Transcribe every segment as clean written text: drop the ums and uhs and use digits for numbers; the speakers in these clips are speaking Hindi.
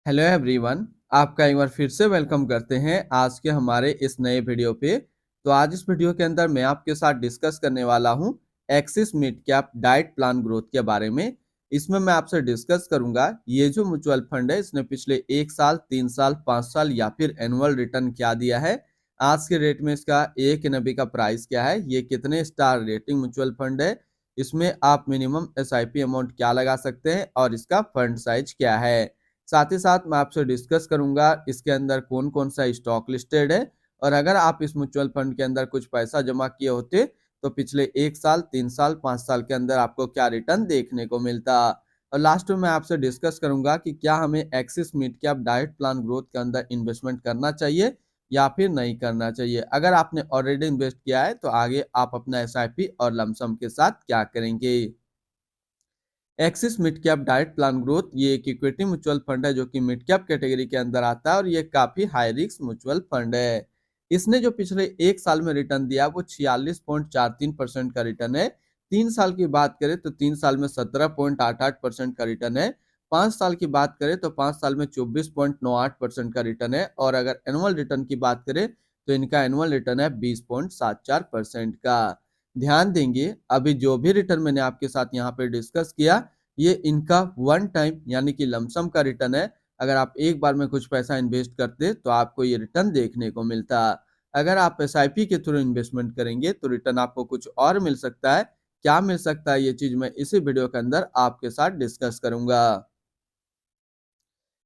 हेलो एवरीवन, आपका एक बार फिर से वेलकम करते हैं आज के हमारे इस नए वीडियो पे। तो आज इस वीडियो के अंदर मैं आपके साथ डिस्कस करने वाला हूं axis mid cap diet plan growth के बारे में। इसमें मैं आपसे डिस्कस करूंगा ये जो म्यूचुअल फंड है इसने पिछले 1 साल, 3 साल, 5 साल या फिर एनुअल रिटर्न क्या दिया है, आज के रेट में इसका एक एनबी का प्राइस क्या है, ये कितने स्टार रेटिंग म्यूचुअल फंड है, इसमें आप मिनिमम एसआईपी अमाउंट क्या लगा सकते हैं और इसका फंड साइज क्या है। साथ ही साथ मैं आपसे डिस्कस करूंगा इसके अंदर कौन कौन सा स्टॉक लिस्टेड है, और अगर आप इस म्यूचुअल फंड के अंदर कुछ पैसा जमा किए होते तो पिछले 1 साल, 3 साल, 5 साल के अंदर आपको क्या रिटर्न देखने को मिलता। और लास्ट में मैं आपसे डिस्कस करूंगा कि क्या हमें axis mid cap diet plan growth के अंदर इन्वेस्टमेंट करना चाहिए या फिर नहीं करना चाहिए। अगर आपने ऑलरेडी इन्वेस्ट किया है तो आगे आप अपना एसआईपी और लमसम के साथ क्या करेंगे। Axis mid cap diet plan growth ये एक इक्विटी म्यूचुअल फंड है जो कि मिड कैप कैटेगरी के अंदर आता है और ये काफी हाई रिस्क म्यूचुअल फंड है। इसने जो पिछले 1 साल में रिटर्न दिया वो 46.43% का रिटर्न है। 3 साल की बात करें तो 3 साल में 17.88% का रिटर्न है। 5 साल की बात करें तो 5 साल में 24.98% का रिटर्न है। और अगर एनुअल रिटर्न की बात करें तो इनका एनुअल रिटर्न है 20.74% का। ध्यान देंगे अभी जो भी रिटर्न मैंने आपके साथ यहाँ पे डिस्कस किया ये इनका वन टाइम यानी कि लमसम का रिटर्न है। अगर आप एक बार में कुछ पैसा इन्वेस्ट करते तो आपको ये रिटर्न देखने को मिलता। अगर आप एसआईपी के थ्रू इन्वेस्टमेंट करेंगे तो रिटर्न आपको कुछ और मिल सकता है। क्या मिल सकता है ये चीज मैं इसी वीडियो के अंदर आपके साथ डिस्कस करूंगा।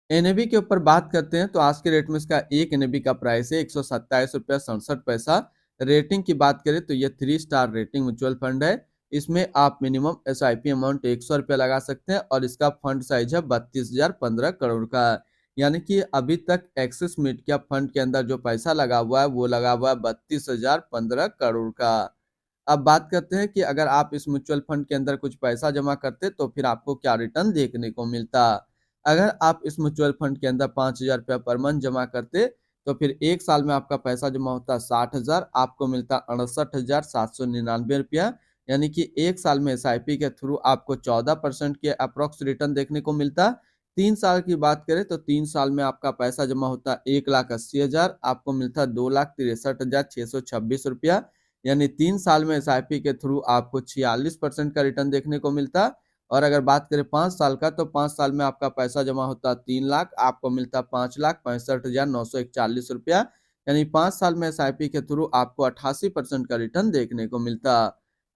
एनएबी के ऊपर बात करते हैं तो आज के रेट में इसका एक एनएबी का प्राइस है 127 रुपया 67 पैसा। रेटिंग की बात करें तो ये 3 स्टार रेटिंग म्यूचुअल फंड है। इसमें आप मिनिमम एसआईपी अमाउंट 100 रुपया लगा सकते हैं और इसका फंड साइज है 32,015 करोड़ का। यानी कि अभी तक एक्सिस मिड कैप फंड के अंदर जो पैसा लगा हुआ है वो लगा हुआ है 32,015 करोड़ का। अब बात करते हैं कि अगर आप इस म्यूचुअल फंड के अंदर कुछ पैसा जमा करते तो फिर आपको क्या रिटर्न देखने को मिलता। अगर आप इस म्यूचुअल फंड के अंदर 5,000 रुपया पर मंथ जमा करते तो फिर 1 साल में आपका पैसा जमा होता 60,000, आपको मिलता 68,799 रुपया। यानी कि 1 साल में एसआईपी के थ्रू आपको 14% के अप्रोक्स रिटर्न देखने को मिलता। 3 साल की बात करें तो 3 साल में आपका पैसा जमा होता 1,80,000, आपको मिलता 2,63,626 रुपया। यानी 3 साल में एसआईपी के थ्रू आपको 46% का रिटर्न देखने को मिलता। और अगर बात करें 5 साल का तो 5 साल में आपका पैसा जमा होता 3 लाख, आपको मिलता 5,65,941 रुपया। यानी 5 साल में एसआईपी के थ्रू आपको 88% का रिटर्न देखने को मिलता।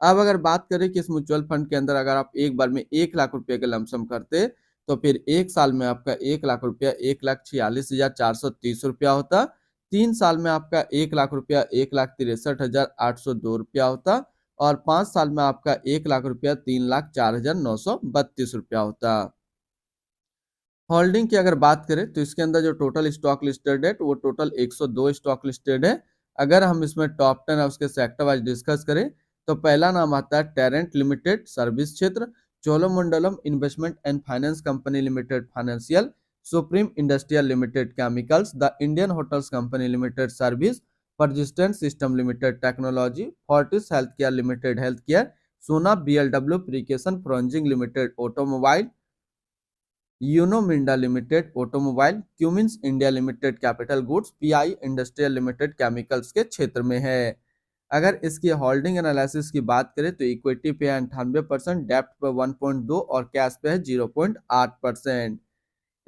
अब अगर बात करें कि इस म्यूचुअल फंड के अंदर अगर आप एक बार में 1 लाख रुपए के लमसम करते तो फिर 1 साल में आपका 1 लाख रुपया 1,46,430 रुपया होता। 3 साल में आपका 1 लाख रुपया 1,63,802 रुपया होता। और 5 साल में आपका 1 लाख रुपया 3,04,932 रुपया होता। होल्डिंग की अगर बात करें तो इसके अंदर जो टोटल स्टॉक लिस्टेड है वो टोटल 102 स्टॉक लिस्टेड है। अगर हम इसमें टॉप 10 है उसके सेक्टर वाइज डिस्कस करें तो पहला नाम आता है टेरेंट लिमिटेड सर्विस क्षेत्र, Cholamandalam investment and finance company limited financial, supreme industrial limited chemicals, the Indian hotels company limited service, persistent system limited technology, Fortis health care limited health care, Sona BLW precision forging limited automobile, Uno Minda limited automobile, Cummins India limited capital goods, PI industrial limited chemicals के क्षेत्र में है। अगर इसकी होल्डिंग एनालिसिस की बात करें तो इक्विटी पे है 98%, डेप्ट पे 1.2 और कैश पे है 0.8%।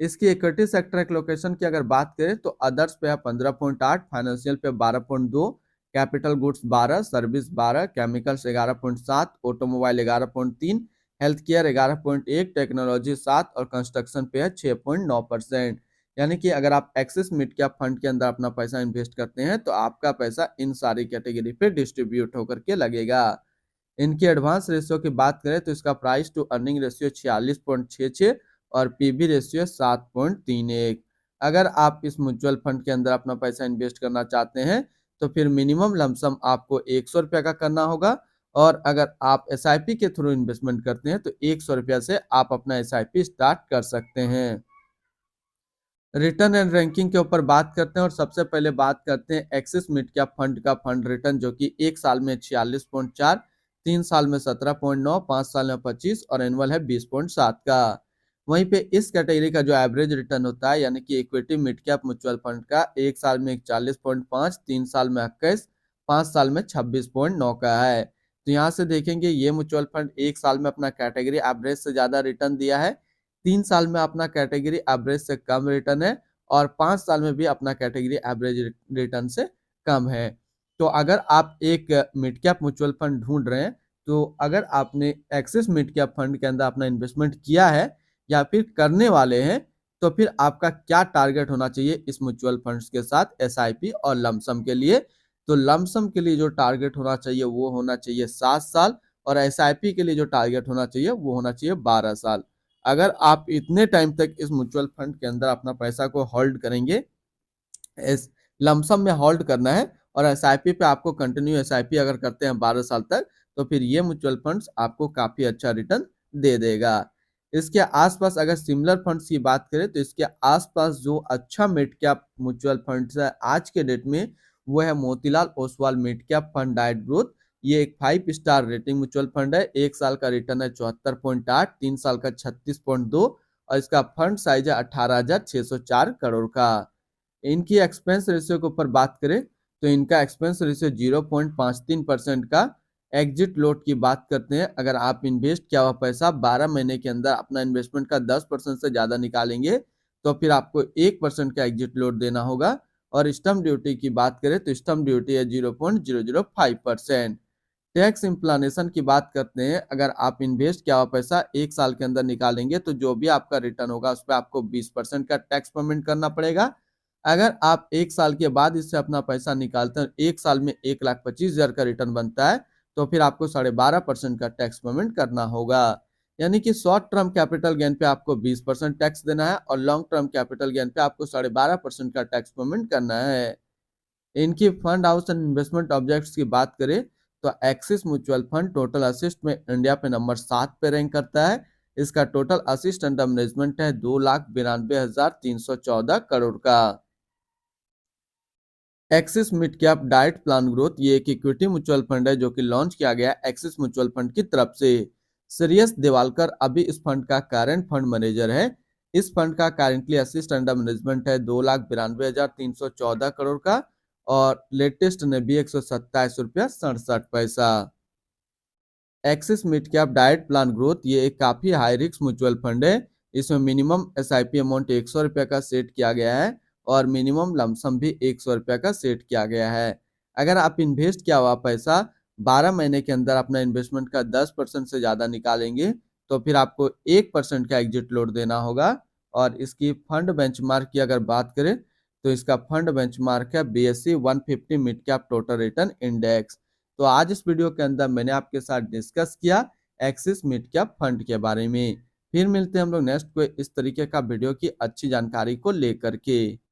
इसकी इक्विटी सेक्टर एलोकेशन की अगर बात करें तो अदर्स पे है 15.8, फाइनेंशियल पे 12.2, capital goods 12, service 12, chemicals 11.7, automobile 11.3, health care 11.1, technology 7 और कंस्ट्रक्शन पे है 6.9%। यानी कि अगर आप एक्सिस मिड कैप फंड के अंदर अपना पैसा इन्वेस्ट करते हैं तो आपका पैसा इन सारी कैटेगरी पे डिस्ट्रीब्यूट होकर के लगेगा। इनकी एडवांस रेशियो की बात करें तो इसका प्राइस टू अर्निंग रेशियो 46.66 और पीबी रेशियो 7.31। अगर आप इस म्यूचुअल फंड के अंदर अपना पैसा इन्वेस्ट करना चाहते हैं तो फिर मिनिमम लमसम आपको 100 रुपया का करना होगा। और अगर आप एसआईपी के थ्रू इन्वेस्टमेंट करते हैं तो 100 रुपया से आप अपना एसआईपी स्टार्ट कर सकते हैं। रिटर्न एंड रैंकिंग के ऊपर बात करते हैं और सबसे पहले बात करते हैं एक्सिस मिड कैप फंड का फंड रिटर्न जो कि 1 साल में 46.4, 3 साल में 17.9, 5 साल में 25 और एनुअल है 20.7 का। वहीं पे इस कैटेगरी का जो एवरेज रिटर्न होता है यानी कि equity mid cap mutual fund का 1 साल में 41.5, 3 साल में 21, 5 साल में 26.9 का है। तो यहाँ से देखेंगे ये म्यूचुअल फंड 1 साल में अपना कैटेगरी एवरेज से ज्यादा रिटर्न दिया है, 3 साल में अपना कैटेगरी एवरेज से कम रिटर्न है और 5 साल में भी अपना कैटेगरी एवरेज रिटर्न से कम है। तो अगर आप एक मिड कैप म्यूचुअल फंड ढूंढ रहे हैं, तो अगर आपने एक्सिस मिड कैप फंड के अंदर अपना इन्वेस्टमेंट किया है या फिर करने वाले हैं, तो फिर आपका क्या टारगेट होना चाहिए इस म्यूचुअल फंड्स के साथ एसआईपी और लमसम के लिए। तो लमसम के लिए जो टारगेट होना चाहिए वो होना चाहिए 7 साल और एसआईपी के लिए जो टारगेट होना चाहिए वो होना चाहिए 12 साल। अगर आप इतने टाइम तक इस म्यूचुअल फंड के अंदर अपना पैसा को होल्ड करेंगे, इस लमसम में होल्ड करना है और एसआईपी पे आपको कंटिन्यू एसआईपी अगर करते हैं 12 साल तक, तो फिर ये म्यूचुअल फंड्स आपको काफी अच्छा रिटर्न दे देगा। इसके आसपास अगर सिमिलर फंड्स की बात करें तो इसके आसपास जो अच्छा मिड कैप म्यूचुअल फंड्स है आज के डेट में, वो है Motilal Oswal mid cap fund diet growth. ये एक 5 स्टार रेटिंग म्यूचुअल फंड है, 1 साल का रिटर्न है 74.8, 3 साल का 36.2 और इसका फंड साइज है 18,604 करोड़ का। इनकी एक्सपेंस रेशियो के ऊपर बात करें तो इनका एक्सपेंस रेशियो 0.53% का। एग्जिट लोड की बात करते हैं, अगर आप इन्वेस्ट किया हुआ पैसा 12 महीने के अंदर अपना इन्वेस्टमेंट का 10% से ज्यादा निकालेंगे तो फिर आपको 1% का एग्जिट लोड देना होगा। और स्टम्प ड्यूटी की बात करें तो स्टम्प ड्यूटी है 0.005%। टैक्स इम्प्लानेशन की बात करते हैं, अगर आप इन्वेस्ट किया हुआ पैसा 1 साल के अंदर निकालेंगे तो जो भी आपका रिटर्न होगा उस पर आपको 20% का टैक्स पेमेंट करना पड़ेगा। अगर आप 1 साल के बाद इससे अपना पैसा निकालते हैं, 1 साल में 1,25,000 का रिटर्न बनता है, तो फिर आपको 12.5% का टैक्स पेमेंट करना होगा। यानी कि शॉर्ट टर्म कैपिटल गेन पे आपको 20% टैक्स देना है और लॉन्ग टर्म कैपिटल गेन पे आपको 12.5% का टैक्स पेमेंट करना है। इनकी fund house and investment objects की बात करें तो axis mutual fund total assist में इंडिया पे नंबर 7 पे रैंक करता है। इसका टोटल असिस्ट अंडर मैनेजमेंट है 2,92,314 करोड़ का। Axis mid cap diet plan growth ये एक इक्विटी म्यूचुअल फंड है जो कि लॉन्च किया गया एक्सिस म्यूचुअल फंड की तरफ से। श्रेयस देवालकर अभी इस फंड का करंट फंड मैनेजर है। इस फंड का करेंटली असिस्ट अंडर मैनेजमेंट है 2,92,314 करोड़ का और लेटेस्ट ने भी 127 रुपया 67 पैसा। Axis mid cap diet plan growth ये एक काफी हाई रिस्क म्यूचुअल फंड है। इसमें मिनिमम एसआईपी अमाउंट 100 रुपया का सेट किया गया है और मिनिमम लमसम भी 100 रुपया का सेट किया गया है। अगर आप इन्वेस्ट किया हुआ पैसा 12 महीने के अंदर अपना इन्वेस्टमेंट का 10% से ज्यादा निकालेंगे तो फिर आपको 1% का एग्जिट लोड देना होगा। और इसकी फंड बेंचमार्क की अगर बात करें तो इसका फंड बेंचमार्क है BSE 150 mid cap total return index. तो आज इस वीडियो के अंदर मैंने आपके साथ डिस्कस किया एक्सिस मिड कैप फंड के बारे में। फिर मिलते हैं हम लोग नेक्स्ट कोई इस तरीके का वीडियो की अच्छी जानकारी को लेकर के।